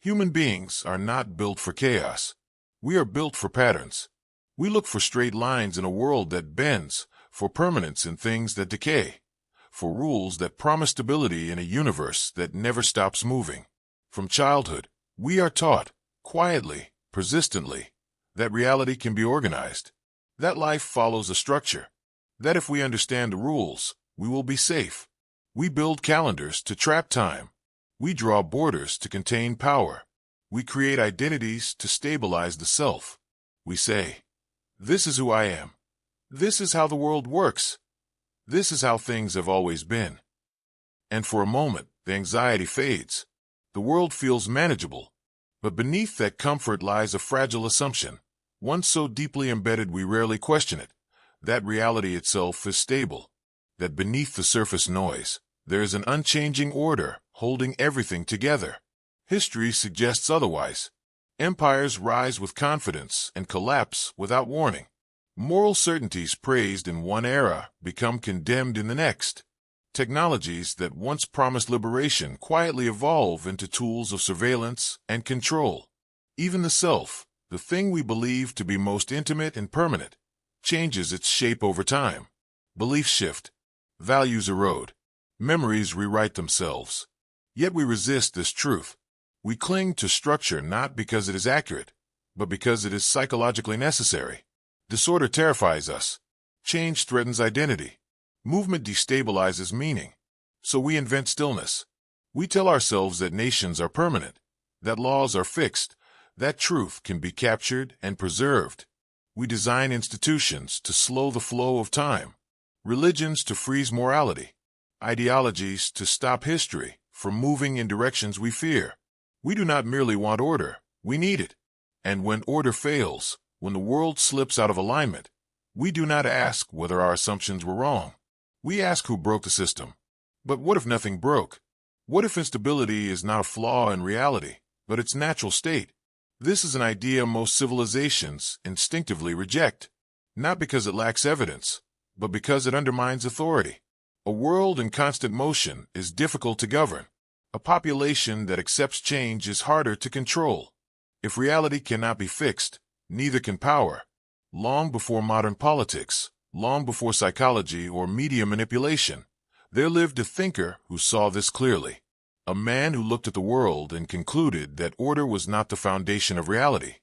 Human beings are not built for chaos. We are built for patterns. We look for straight lines in a world that bends, for permanence in things that decay, for rules that promise stability in a universe that never stops moving. From childhood, we are taught, quietly, persistently, that reality can be organized, that life follows a structure, that if we understand the rules, we will be safe. We build calendars to trap time. We draw borders to contain power. We create identities to stabilize the self. We say, "This is who I am. This is how the world works. This is how things have always been." And for a moment, the anxiety fades. The world feels manageable. But beneath that comfort lies a fragile assumption, one so deeply embedded we rarely question it, that reality itself is stable, that beneath the surface noise, there is an unchanging order holding everything together. History suggests otherwise. Empires rise with confidence and collapse without warning. Moral certainties praised in one era become condemned in the next. Technologies that once promised liberation quietly evolve into tools of surveillance and control. Even the self, the thing we believe to be most intimate and permanent, changes its shape over time. Beliefs shift. Values erode. Memories rewrite themselves. Yet we resist this truth. We cling to structure not because it is accurate, but because it is psychologically necessary. Disorder terrifies us. Change threatens identity. Movement destabilizes meaning. So we invent stillness. We tell ourselves that nations are permanent, that laws are fixed, that truth can be captured and preserved. We design institutions to slow the flow of time, religions to freeze morality, ideologies to stop history from moving in directions we fear. We do not merely want order, we need it. And when order fails, when the world slips out of alignment, we do not ask whether our assumptions were wrong. We ask who broke the system. But what if nothing broke? What if instability is not a flaw in reality, but its natural state? This is an idea most civilizations instinctively reject, not because it lacks evidence, but because it undermines authority. A world in constant motion is difficult to govern. A population that accepts change is harder to control. If reality cannot be fixed, neither can power. Long before modern politics, long before psychology or media manipulation, there lived a thinker who saw this clearly. A man who looked at the world and concluded that order was not the foundation of reality,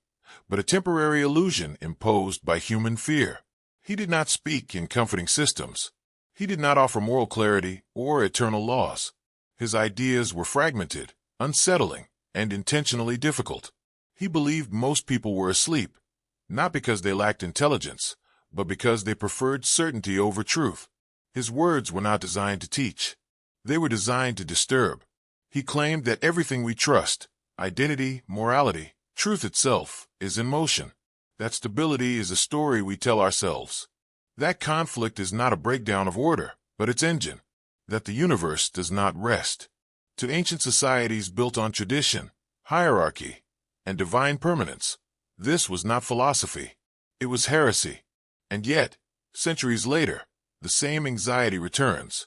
but a temporary illusion imposed by human fear. He did not speak in comforting systems. He did not offer moral clarity or eternal laws. His ideas were fragmented, unsettling, and intentionally difficult. He believed most people were asleep, not because they lacked intelligence, but because they preferred certainty over truth. His words were not designed to teach. They were designed to disturb. He claimed that everything we trust, identity, morality, truth itself, is in motion. That stability is a story we tell ourselves. That conflict is not a breakdown of order, but its engine. That the universe does not rest. To ancient societies built on tradition, hierarchy, and divine permanence, this was not philosophy. It was heresy. And yet, centuries later, the same anxiety returns.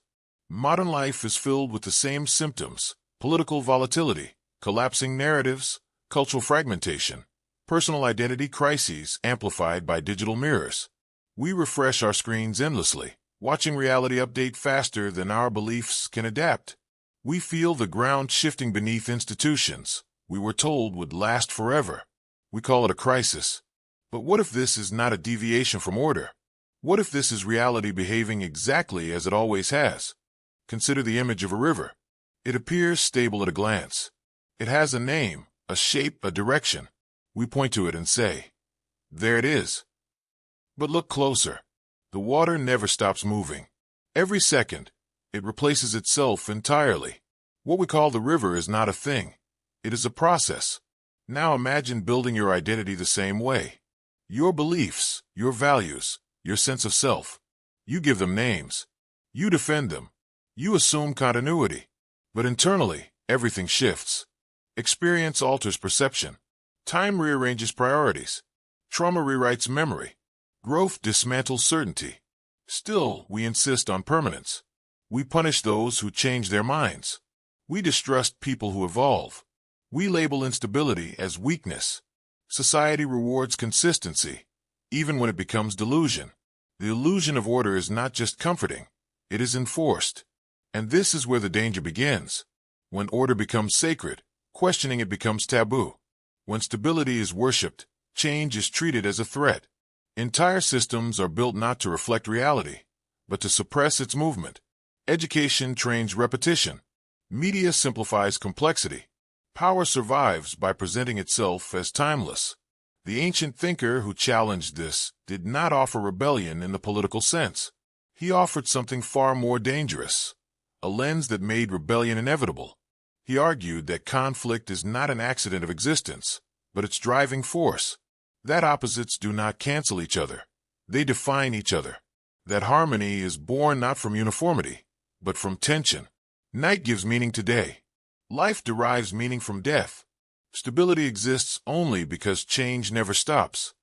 Modern life is filled with the same symptoms: political volatility, collapsing narratives, cultural fragmentation, personal identity crises amplified by digital mirrors. We refresh our screens endlessly, watching reality update faster than our beliefs can adapt. We feel the ground shifting beneath institutions we were told would last forever. We call it a crisis. But what if this is not a deviation from order? What if this is reality behaving exactly as it always has? Consider the image of a river. It appears stable at a glance. It has a name, a shape, a direction. We point to it and say, "There it is." But look closer. The water never stops moving. Every second, it replaces itself entirely. What we call the river is not a thing. It is a process. Now imagine building your identity the same way. Your beliefs, your values, your sense of self. You give them names. You defend them. You assume continuity. But internally, everything shifts. Experience alters perception. Time rearranges priorities. Trauma rewrites memory. Growth dismantles certainty. Still, we insist on permanence. We punish those who change their minds. We distrust people who evolve. We label instability as weakness. Society rewards consistency, even when it becomes delusion. The illusion of order is not just comforting, it is enforced. And this is where the danger begins. When order becomes sacred, questioning it becomes taboo. When stability is worshipped, change is treated as a threat. Entire systems are built not to reflect reality, but to suppress its movement. Education trains repetition. Media simplifies complexity. Power survives by presenting itself as timeless. The ancient thinker who challenged this did not offer rebellion in the political sense. He offered something far more dangerous, a lens that made rebellion inevitable. He argued that conflict is not an accident of existence, but its driving force. That opposites do not cancel each other. They define each other. That harmony is born not from uniformity, but from tension. Night gives meaning to day. Life derives meaning from death. Stability exists only because change never stops.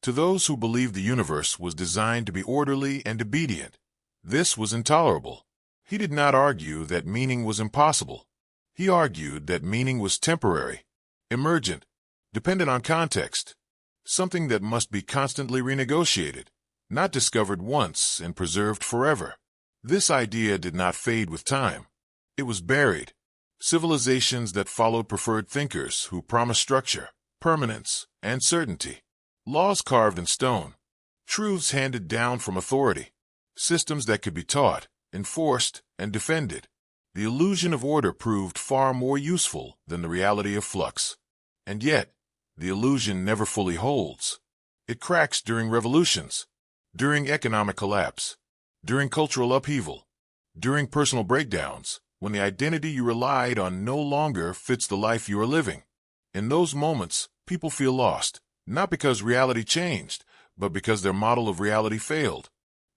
To those who believed the universe was designed to be orderly and obedient, this was intolerable. He did not argue that meaning was impossible. He argued that meaning was temporary, emergent, dependent on context, something that must be constantly renegotiated, not discovered once and preserved forever. This idea did not fade with time. It was buried. Civilizations that followed preferred thinkers who promised structure, permanence, and certainty. Laws carved in stone. Truths handed down from authority. Systems that could be taught, enforced, and defended. The illusion of order proved far more useful than the reality of flux. And yet, the illusion never fully holds. It cracks during revolutions, during economic collapse, during cultural upheaval, during personal breakdowns, when the identity you relied on no longer fits the life you are living. In those moments, people feel lost, not because reality changed, but because their model of reality failed.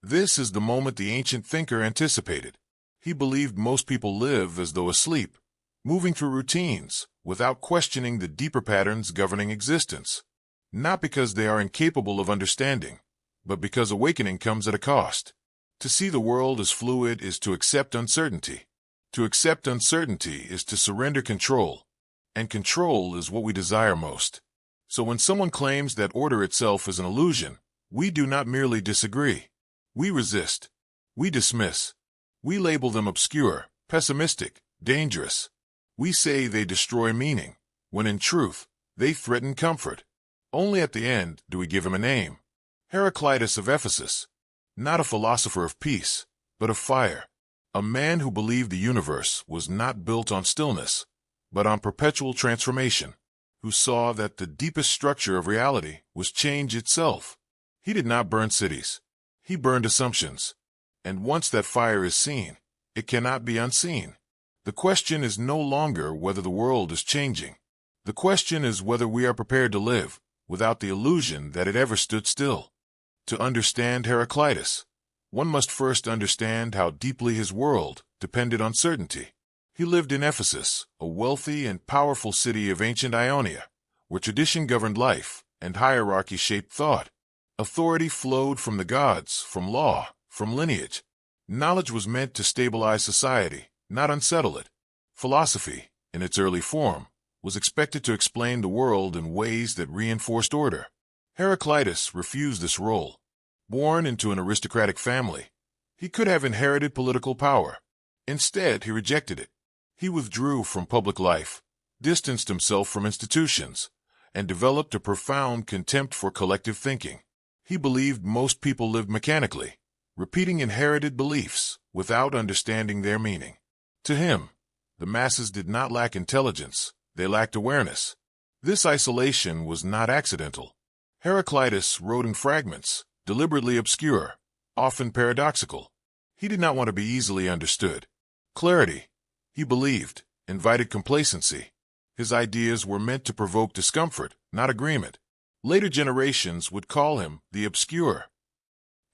This is the moment the ancient thinker anticipated. He believed most people live as though asleep, moving through routines, without questioning the deeper patterns governing existence. Not because they are incapable of understanding, but because awakening comes at a cost. To see the world as fluid is to accept uncertainty. To accept uncertainty is to surrender control, and control is what we desire most. So when someone claims that order itself is an illusion, we do not merely disagree. We resist. We dismiss. We label them obscure, pessimistic, dangerous. We say they destroy meaning, when in truth, they threaten comfort. Only at the end do we give him a name. Heraclitus of Ephesus, not a philosopher of peace, but of fire. A man who believed the universe was not built on stillness, but on perpetual transformation, who saw that the deepest structure of reality was change itself. He did not burn cities. He burned assumptions. And once that fire is seen, it cannot be unseen. The question is no longer whether the world is changing. The question is whether we are prepared to live without the illusion that it ever stood still. To understand Heraclitus, one must first understand how deeply his world depended on certainty. He lived in Ephesus, a wealthy and powerful city of ancient Ionia, where tradition governed life and hierarchy shaped thought. Authority flowed from the gods, from law, from lineage. Knowledge was meant to stabilize society, not unsettle it. Philosophy, in its early form, was expected to explain the world in ways that reinforced order. Heraclitus refused this role. Born into an aristocratic family, he could have inherited political power. Instead, he rejected it. He withdrew from public life, distanced himself from institutions, and developed a profound contempt for collective thinking. He believed most people lived mechanically, repeating inherited beliefs without understanding their meaning. To him, the masses did not lack intelligence, they lacked awareness. This isolation was not accidental. Heraclitus wrote in fragments, deliberately obscure, often paradoxical. He did not want to be easily understood. Clarity, he believed, invited complacency. His ideas were meant to provoke discomfort, not agreement. Later generations would call him the obscure.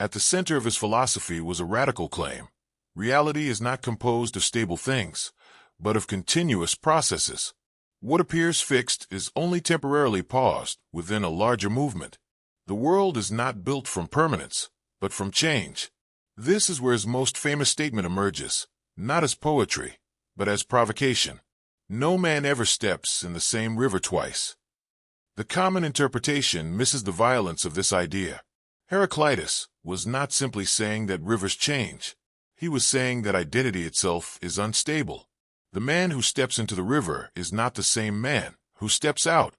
At the center of his philosophy was a radical claim. Reality is not composed of stable things, but of continuous processes. What appears fixed is only temporarily paused within a larger movement. The world is not built from permanence, but from change. This is where his most famous statement emerges, not as poetry, but as provocation. No man ever steps in the same river twice. The common interpretation misses the violence of this idea. Heraclitus was not simply saying that rivers change. He was saying that identity itself is unstable. The man who steps into the river is not the same man who steps out.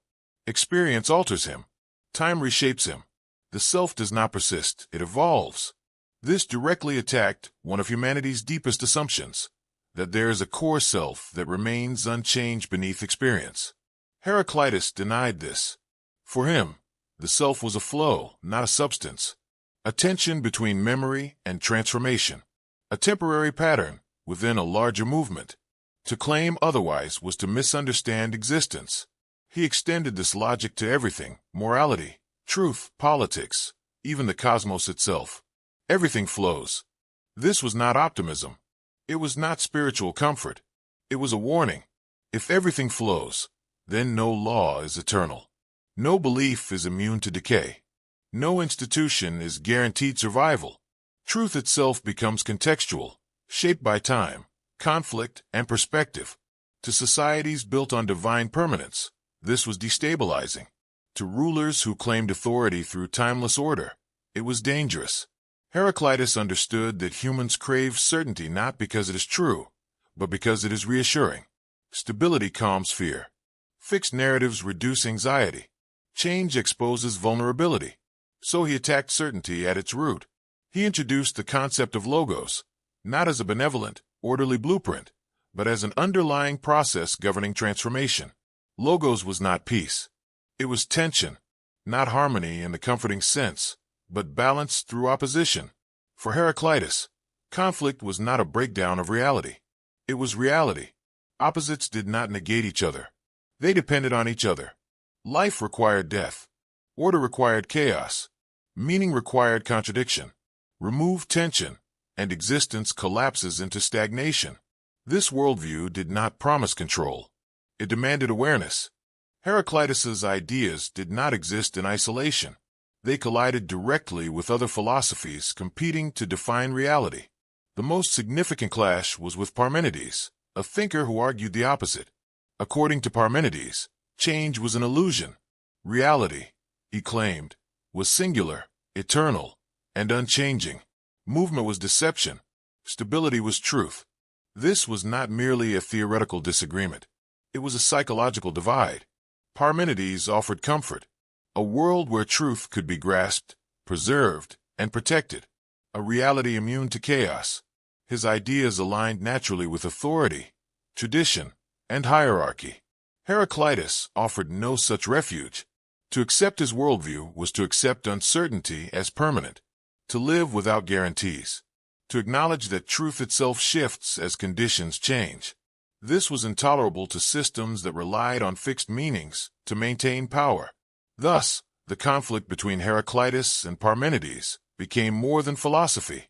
Experience alters him. Time reshapes him. The self does not persist, it evolves. This directly attacked one of humanity's deepest assumptions, that there is a core self that remains unchanged beneath experience. Heraclitus denied this. For him, the self was a flow, not a substance. A tension between memory and transformation. A temporary pattern within a larger movement. To claim otherwise was to misunderstand existence. He extended this logic to everything: morality, truth, politics, even the cosmos itself. Everything flows. This was not optimism. It was not spiritual comfort. It was a warning. If everything flows, then no law is eternal. No belief is immune to decay. No institution is guaranteed survival. Truth itself becomes contextual, shaped by time, conflict, and perspective. To societies built on divine permanence, this was destabilizing. To rulers who claimed authority through timeless order, it was dangerous. Heraclitus understood that humans crave certainty not because it is true, but because it is reassuring. Stability calms fear. Fixed narratives reduce anxiety. Change exposes vulnerability. So he attacked certainty at its root. He introduced the concept of logos, not as a benevolent, orderly blueprint, but as an underlying process governing transformation. Logos was not peace. It was tension, not harmony in the comforting sense, but balance through opposition. For Heraclitus, conflict was not a breakdown of reality. It was reality. Opposites did not negate each other. They depended on each other. Life required death. Order required chaos. Meaning required contradiction. Remove tension, and existence collapses into stagnation. This worldview did not promise control. It demanded awareness. Heraclitus's ideas did not exist in isolation. They collided directly with other philosophies competing to define reality. The most significant clash was with Parmenides, a thinker who argued the opposite. According to Parmenides, change was an illusion. Reality, he claimed, was singular, eternal, and unchanging. Movement was deception. Stability was truth. This was not merely a theoretical disagreement. It was a psychological divide. Parmenides offered comfort, a world where truth could be grasped, preserved, and protected, a reality immune to chaos. His ideas aligned naturally with authority, tradition, and hierarchy. Heraclitus offered no such refuge. To accept his worldview was to accept uncertainty as permanent, to live without guarantees, to acknowledge that truth itself shifts as conditions change. This was intolerable to systems that relied on fixed meanings to maintain power. Thus, the conflict between Heraclitus and Parmenides became more than philosophy.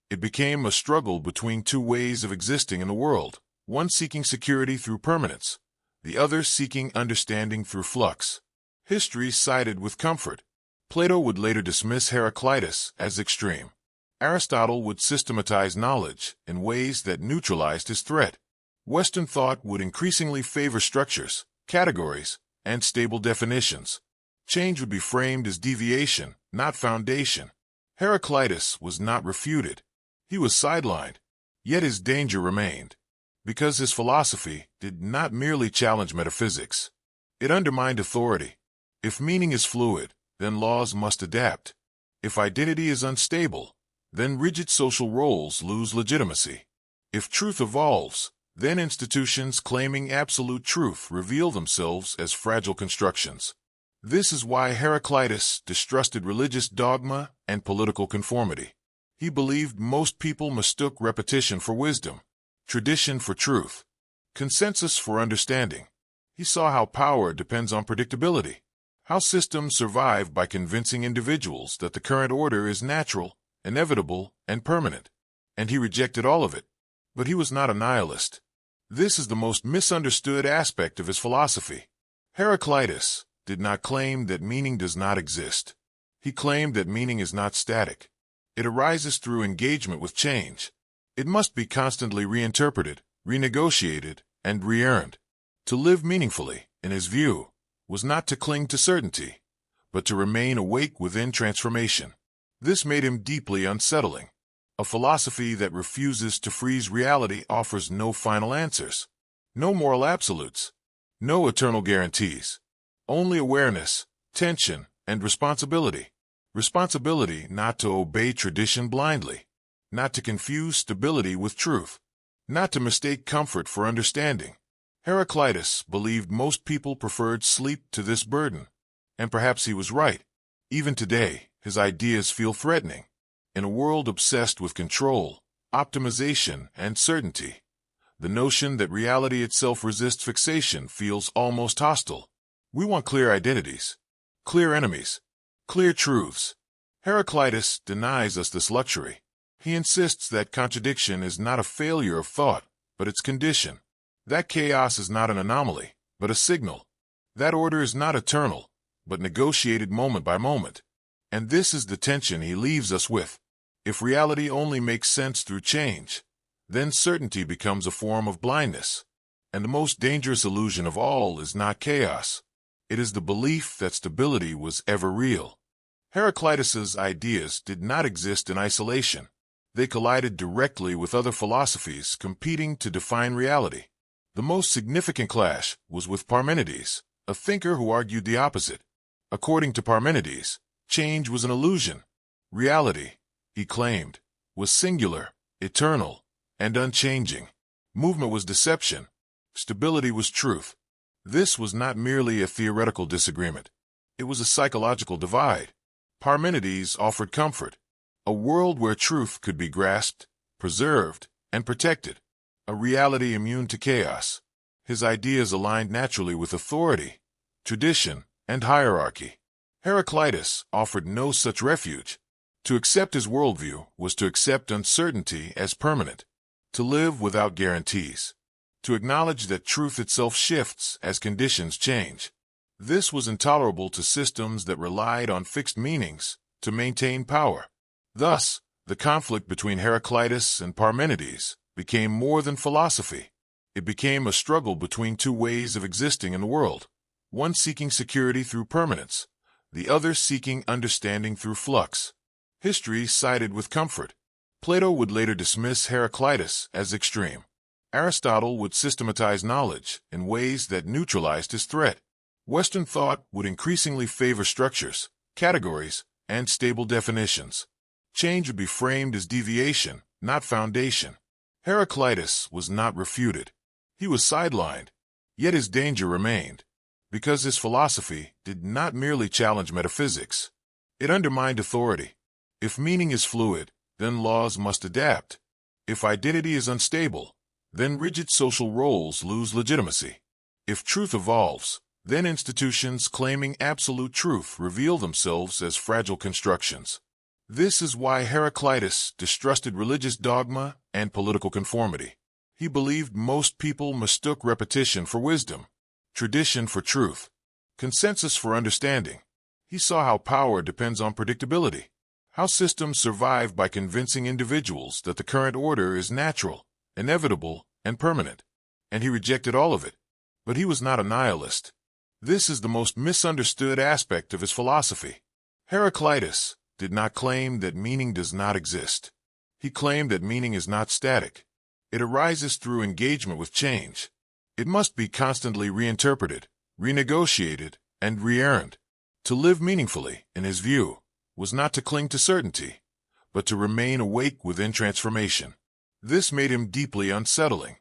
It became a struggle between two ways of existing in the world, one seeking security through permanence, the other seeking understanding through flux. History sided with comfort. Plato would later dismiss Heraclitus as extreme. Aristotle would systematize knowledge in ways that neutralized his threat. Western thought would increasingly favor structures, categories, and stable definitions. Change would be framed as deviation, not foundation. Heraclitus was not refuted. He was sidelined. Yet his danger remained, because his philosophy did not merely challenge metaphysics. It undermined authority. If meaning is fluid, then laws must adapt. If identity is unstable, then rigid social roles lose legitimacy. If truth evolves, then institutions claiming absolute truth reveal themselves as fragile constructions. This is why Heraclitus distrusted religious dogma and political conformity. He believed most people mistook repetition for wisdom, tradition for truth, consensus for understanding. He saw how power depends on predictability, how systems survive by convincing individuals that the current order is natural, inevitable, and permanent. And he rejected all of it. But he was not a nihilist. This is the most misunderstood aspect of his philosophy. Heraclitus did not claim that meaning does not exist. He claimed that meaning is not static. It arises through engagement with change. It must be constantly reinterpreted, renegotiated, and re-earned. To live meaningfully, in his view, was not to cling to certainty, but to remain awake within transformation. This made him deeply unsettling. A philosophy that refuses to freeze reality offers no final answers, no moral absolutes, no eternal guarantees. Only awareness, tension, and responsibility. Responsibility not to obey tradition blindly, not to confuse stability with truth, not to mistake comfort for understanding. Heraclitus believed most people preferred sleep to this burden, and perhaps he was right. Even today, his ideas feel threatening. In a world obsessed with control, optimization, and certainty, the notion that reality itself resists fixation feels almost hostile. We want clear identities, clear enemies, clear truths. Heraclitus denies us this luxury. He insists that contradiction is not a failure of thought, but its condition. That chaos is not an anomaly, but a signal. That order is not eternal, but negotiated moment by moment. And this is the tension he leaves us with. If reality only makes sense through change, then certainty becomes a form of blindness. And the most dangerous illusion of all is not chaos. It is the belief that stability was ever real. Heraclitus's ideas did not exist in isolation. They collided directly with other philosophies competing to define reality. The most significant clash was with Parmenides, a thinker who argued the opposite. According to Parmenides, change was an illusion. Reality, he claimed, was singular, eternal, and unchanging. Movement was deception. Stability was truth. This was not merely a theoretical disagreement. It was a psychological divide. Parmenides offered comfort, a world where truth could be grasped, preserved, and protected, a reality immune to chaos. His ideas aligned naturally with authority, tradition, and hierarchy. Heraclitus offered no such refuge. To accept his worldview was to accept uncertainty as permanent, to live without guarantees, to acknowledge that truth itself shifts as conditions change. This was intolerable to systems that relied on fixed meanings to maintain power. Thus, the conflict between Heraclitus and Parmenides became more than philosophy. It became a struggle between two ways of existing in the world, one seeking security through permanence, the other seeking understanding through flux. History sided with comfort. Plato would later dismiss Heraclitus as extreme. Aristotle would systematize knowledge in ways that neutralized his threat. Western thought would increasingly favor structures, categories, and stable definitions. Change would be framed as deviation, not foundation. Heraclitus was not refuted. He was sidelined. Yet his danger remained, because his philosophy did not merely challenge metaphysics. It undermined authority. If meaning is fluid, then laws must adapt. If identity is unstable, then rigid social roles lose legitimacy. If truth evolves, then institutions claiming absolute truth reveal themselves as fragile constructions. This is why Heraclitus distrusted religious dogma and political conformity. He believed most people mistook repetition for wisdom, tradition for truth, consensus for understanding. He saw how power depends on predictability, how systems survive by convincing individuals that the current order is natural, inevitable, and permanent. And he rejected all of it. But he was not a nihilist. This is the most misunderstood aspect of his philosophy. Heraclitus did not claim that meaning does not exist. He claimed that meaning is not static. It arises through engagement with change. It must be constantly reinterpreted, renegotiated, and re-earned. To live meaningfully, in his view, was not to cling to certainty, but to remain awake within transformation. This made him deeply unsettling.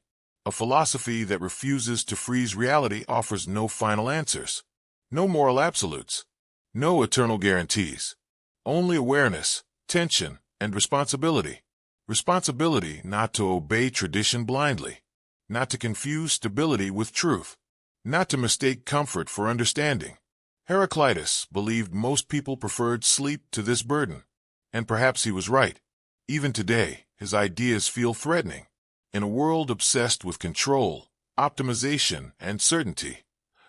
A philosophy that refuses to freeze reality offers no final answers, no moral absolutes, no eternal guarantees. Only awareness, tension, and responsibility. Responsibility not to obey tradition blindly, not to confuse stability with truth, not to mistake comfort for understanding. Heraclitus believed most people preferred sleep to this burden, and perhaps he was right. Even today, his ideas feel threatening. In a world obsessed with control, optimization, and certainty,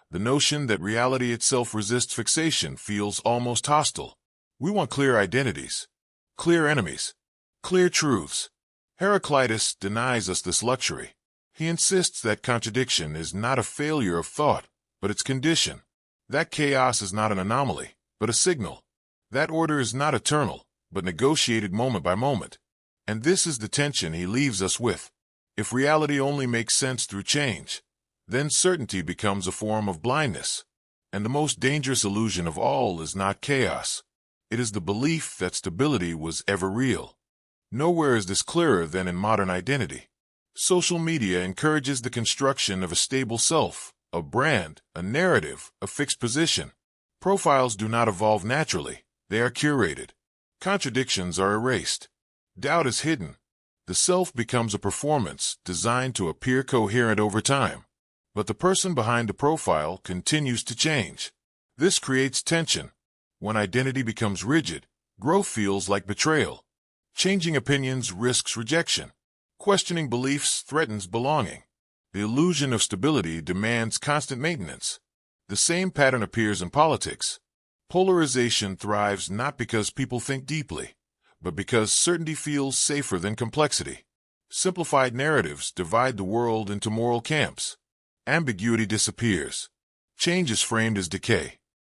the notion that reality itself resists fixation feels almost hostile. We want clear identities, clear enemies, clear truths. Heraclitus denies us this luxury. He insists that contradiction is not a failure of thought, but its condition. That chaos is not an anomaly, but a signal. That order is not eternal, but negotiated moment by moment. And this is the tension he leaves us with. If reality only makes sense through change, then certainty becomes a form of blindness. And the most dangerous illusion of all is not chaos. It is the belief that stability was ever real. Nowhere is this clearer than in modern identity. Social media encourages the construction of a stable self, a brand, a narrative, a fixed position. Profiles do not evolve naturally. They are curated. Contradictions are erased. Doubt is hidden. The self becomes a performance designed to appear coherent over time. But the person behind the profile continues to change. This creates tension. When identity becomes rigid, growth feels like betrayal. Changing opinions risks rejection. Questioning beliefs threatens belonging. The illusion of stability demands constant maintenance. The same pattern appears in politics. Polarization thrives not because people think deeply, but because certainty feels safer than complexity. Simplified narratives divide the world into moral camps. Ambiguity disappears. Change is framed as decay.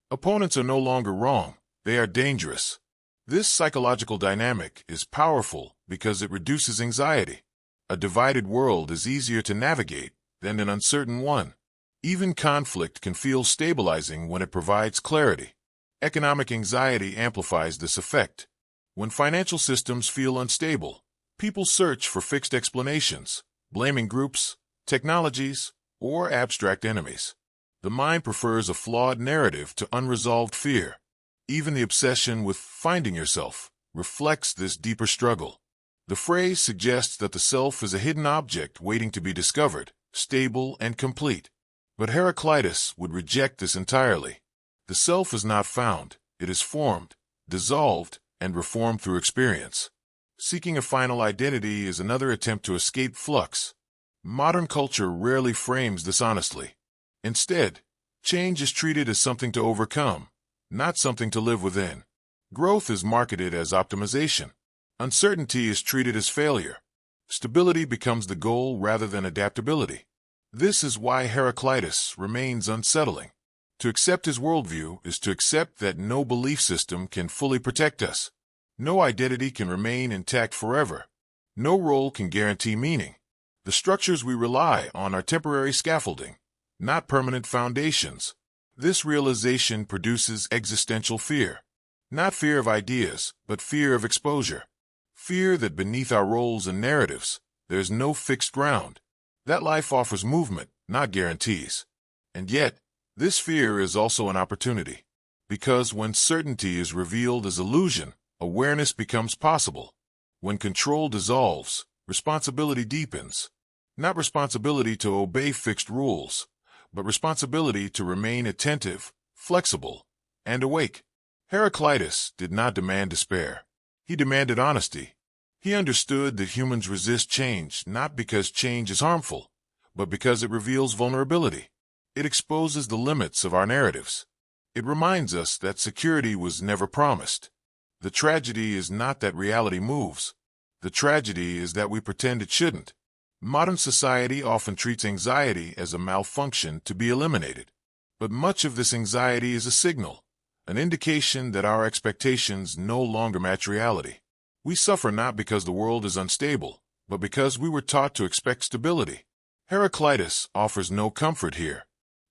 Opponents are no longer wrong, they are dangerous. This psychological dynamic is powerful because it reduces anxiety. A divided world is easier to navigate than an uncertain one. Even conflict can feel stabilizing when it provides clarity. Economic anxiety amplifies this effect. When financial systems feel unstable, people search for fixed explanations, blaming groups, technologies, or abstract enemies. The mind prefers a flawed narrative to unresolved fear. Even the obsession with finding yourself reflects this deeper struggle. The phrase suggests that the self is a hidden object waiting to be discovered, stable and complete. But Heraclitus would reject this entirely. The self is not found, it is formed, dissolved, and reformed through experience. Seeking a final identity is another attempt to escape flux. Modern culture rarely frames this honestly. Instead, change is treated as something to overcome, not something to live within. Growth is marketed as optimization. Uncertainty is treated as failure. Stability becomes the goal rather than adaptability. This is why Heraclitus remains unsettling. To accept his worldview is to accept that no belief system can fully protect us. No identity can remain intact forever. No role can guarantee meaning. The structures we rely on are temporary scaffolding, not permanent foundations. This realization produces existential fear. Not fear of ideas, but fear of exposure. Fear that beneath our roles and narratives, there is no fixed ground. That life offers movement, not guarantees. And yet, this fear is also an opportunity. Because when certainty is revealed as illusion, awareness becomes possible. When control dissolves, responsibility deepens. Not responsibility to obey fixed rules, but responsibility to remain attentive, flexible, and awake. Heraclitus did not demand despair. He demanded honesty. He understood that humans resist change not because change is harmful, but because it reveals vulnerability. It exposes the limits of our narratives. It reminds us that security was never promised. The tragedy is not that reality moves. The tragedy is that we pretend it shouldn't. Modern society often treats anxiety as a malfunction to be eliminated. But much of this anxiety is a signal, an indication that our expectations no longer match reality. We suffer not because the world is unstable, but because we were taught to expect stability. Heraclitus offers no comfort here,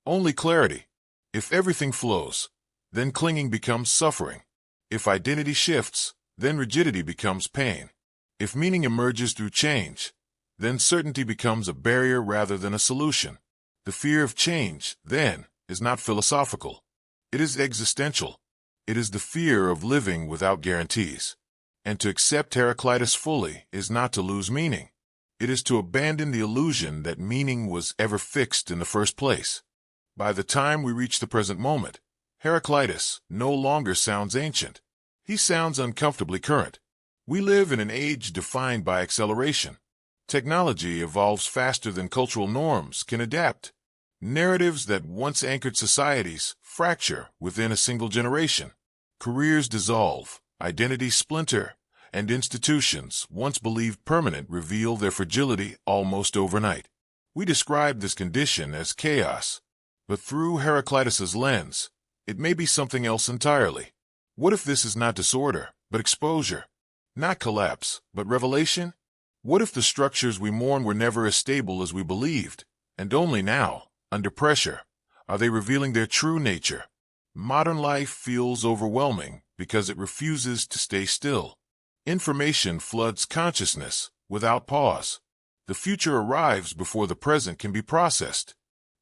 only clarity. If everything flows, then clinging becomes suffering. If identity shifts, then rigidity becomes pain. If meaning emerges through change, then certainty becomes a barrier rather than a solution. The fear of change, then, is not philosophical. It is existential. It is the fear of living without guarantees. And to accept Heraclitus fully is not to lose meaning. It is to abandon the illusion that meaning was ever fixed in the first place. By the time we reach the present moment, Heraclitus no longer sounds ancient. He sounds uncomfortably current. We live in an age defined by acceleration. Technology evolves faster than cultural norms can adapt. Narratives that once anchored societies fracture within a single generation. Careers dissolve, identities splinter, and institutions once believed permanent reveal their fragility almost overnight. We describe this condition as chaos. But through Heraclitus' lens, it may be something else entirely. What if this is not disorder, but exposure? Not collapse, but revelation? What if the structures we mourn were never as stable as we believed, and only now, under pressure, are they revealing their true nature? Modern life feels overwhelming because it refuses to stay still. Information floods consciousness without pause. The future arrives before the present can be processed.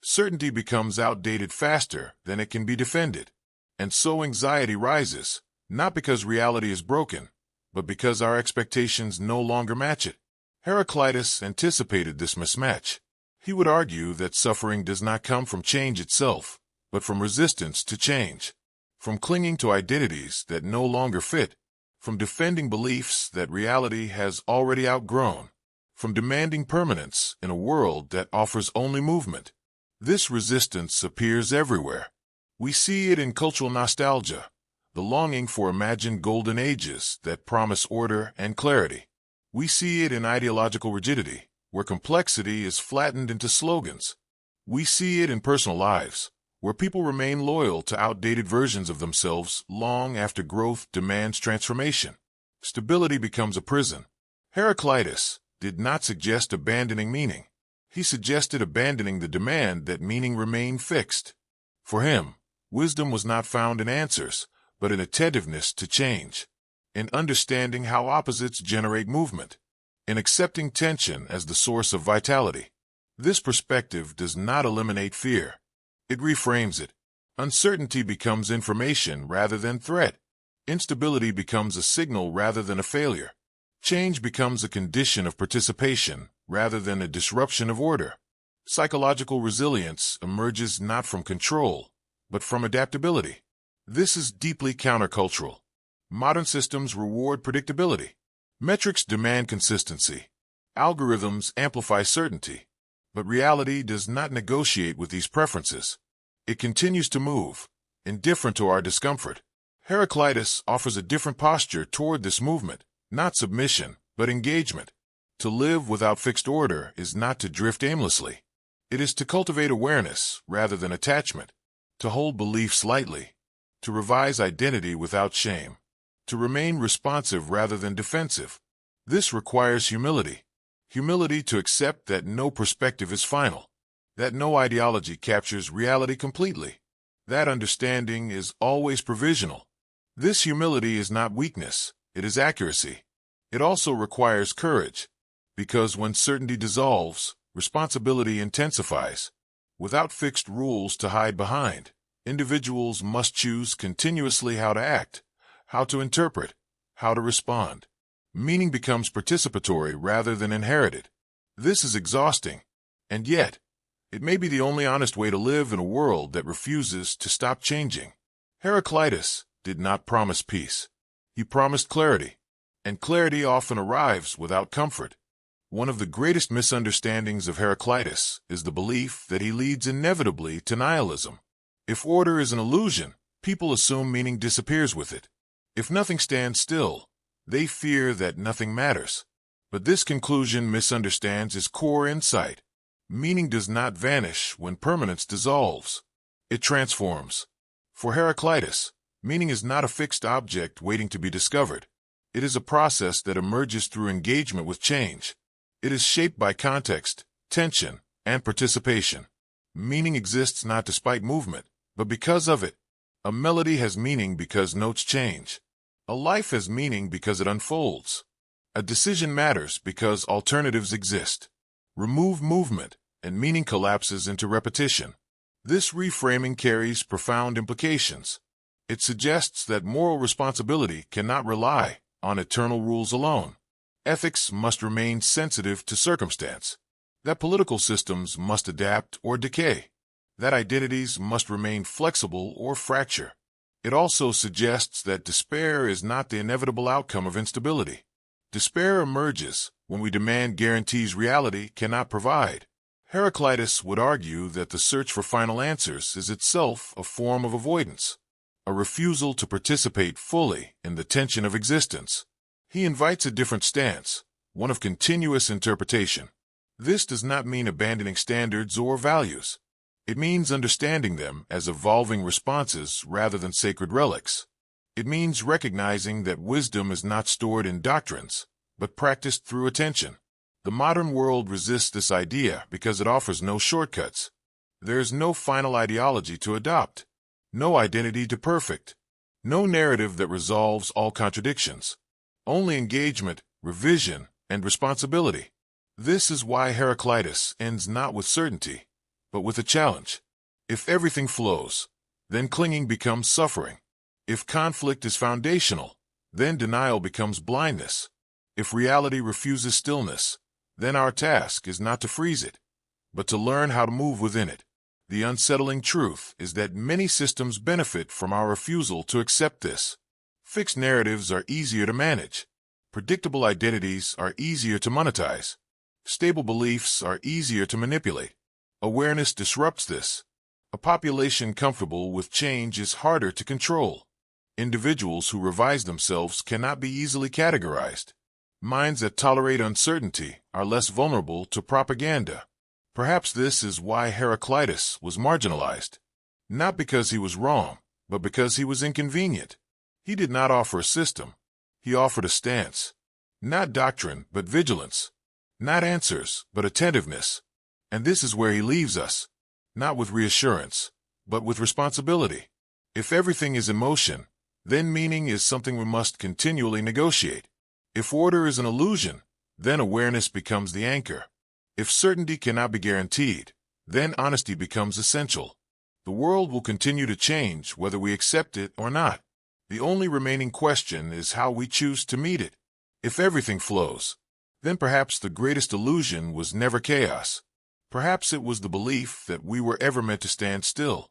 Certainty becomes outdated faster than it can be defended. And so anxiety rises, not because reality is broken, but because our expectations no longer match it. Heraclitus anticipated this mismatch. He would argue that suffering does not come from change itself, but from resistance to change, from clinging to identities that no longer fit, from defending beliefs that reality has already outgrown, from demanding permanence in a world that offers only movement. This resistance appears everywhere. We see it in cultural nostalgia, the longing for imagined golden ages that promise order and clarity. We see it in ideological rigidity, where complexity is flattened into slogans. We see it in personal lives, where people remain loyal to outdated versions of themselves long after growth demands transformation. Stability becomes a prison. Heraclitus did not suggest abandoning meaning. He suggested abandoning the demand that meaning remain fixed. For him, wisdom was not found in answers, but in attentiveness to change, in understanding how opposites generate movement, in accepting tension as the source of vitality. This perspective does not eliminate fear. It reframes it. Uncertainty becomes information rather than threat. Instability becomes a signal rather than a failure. Change becomes a condition of participation rather than a disruption of order. Psychological resilience emerges not from control, but from adaptability. This is deeply countercultural. Modern systems reward predictability. Metrics demand consistency. Algorithms amplify certainty. But reality does not negotiate with these preferences. It continues to move, indifferent to our discomfort. Heraclitus offers a different posture toward this movement, not submission, but engagement. To live without fixed order is not to drift aimlessly. It is to cultivate awareness rather than attachment, to hold beliefs lightly, to revise identity without shame, to remain responsive rather than defensive. This requires humility. Humility to accept that no perspective is final, that no ideology captures reality completely, that understanding is always provisional. This humility is not weakness, it is accuracy. It also requires courage, because when certainty dissolves, responsibility intensifies. Without fixed rules to hide behind, individuals must choose continuously how to act, how to interpret, how to respond. Meaning becomes participatory rather than inherited. This is exhausting, and yet, it may be the only honest way to live in a world that refuses to stop changing. Heraclitus did not promise peace. He promised clarity, and clarity often arrives without comfort. One of the greatest misunderstandings of Heraclitus is the belief that he leads inevitably to nihilism. If order is an illusion, people assume meaning disappears with it. If nothing stands still, they fear that nothing matters. But this conclusion misunderstands his core insight. Meaning does not vanish when permanence dissolves. It transforms. For Heraclitus, meaning is not a fixed object waiting to be discovered. It is a process that emerges through engagement with change. It is shaped by context, tension, and participation. Meaning exists not despite movement, but because of it. A melody has meaning because notes change. A life has meaning because it unfolds. A decision matters because alternatives exist. Remove movement, and meaning collapses into repetition. This reframing carries profound implications. It suggests that moral responsibility cannot rely on eternal rules alone. Ethics must remain sensitive to circumstance. That political systems must adapt or decay. That identities must remain flexible or fracture. It also suggests that despair is not the inevitable outcome of instability. Despair emerges when we demand guarantees reality cannot provide. Heraclitus would argue that the search for final answers is itself a form of avoidance, a refusal to participate fully in the tension of existence. He invites a different stance, one of continuous interpretation. This does not mean abandoning standards or values. It means understanding them as evolving responses rather than sacred relics. It means recognizing that wisdom is not stored in doctrines, but practiced through attention. The modern world resists this idea because it offers no shortcuts. There is no final ideology to adopt, no identity to perfect, no narrative that resolves all contradictions. Only engagement, revision, and responsibility. This is why Heraclitus ends not with certainty, but with a challenge. If everything flows, then clinging becomes suffering. If conflict is foundational, then denial becomes blindness. If reality refuses stillness, then our task is not to freeze it, but to learn how to move within it. The unsettling truth is that many systems benefit from our refusal to accept this. Fixed narratives are easier to manage. Predictable identities are easier to monetize. Stable beliefs are easier to manipulate. Awareness disrupts this. A population comfortable with change is harder to control. Individuals who revise themselves cannot be easily categorized. Minds that tolerate uncertainty are less vulnerable to propaganda. Perhaps this is why Heraclitus was marginalized. Not because he was wrong, but because he was inconvenient. He did not offer a system. He offered a stance. Not doctrine, but vigilance. Not answers, but attentiveness. And this is where he leaves us. Not with reassurance, but with responsibility. If everything is emotion, then meaning is something we must continually negotiate. If order is an illusion, then awareness becomes the anchor. If certainty cannot be guaranteed, then honesty becomes essential. The world will continue to change whether we accept it or not. The only remaining question is how we choose to meet it. If everything flows, then perhaps the greatest illusion was never chaos. Perhaps it was the belief that we were ever meant to stand still.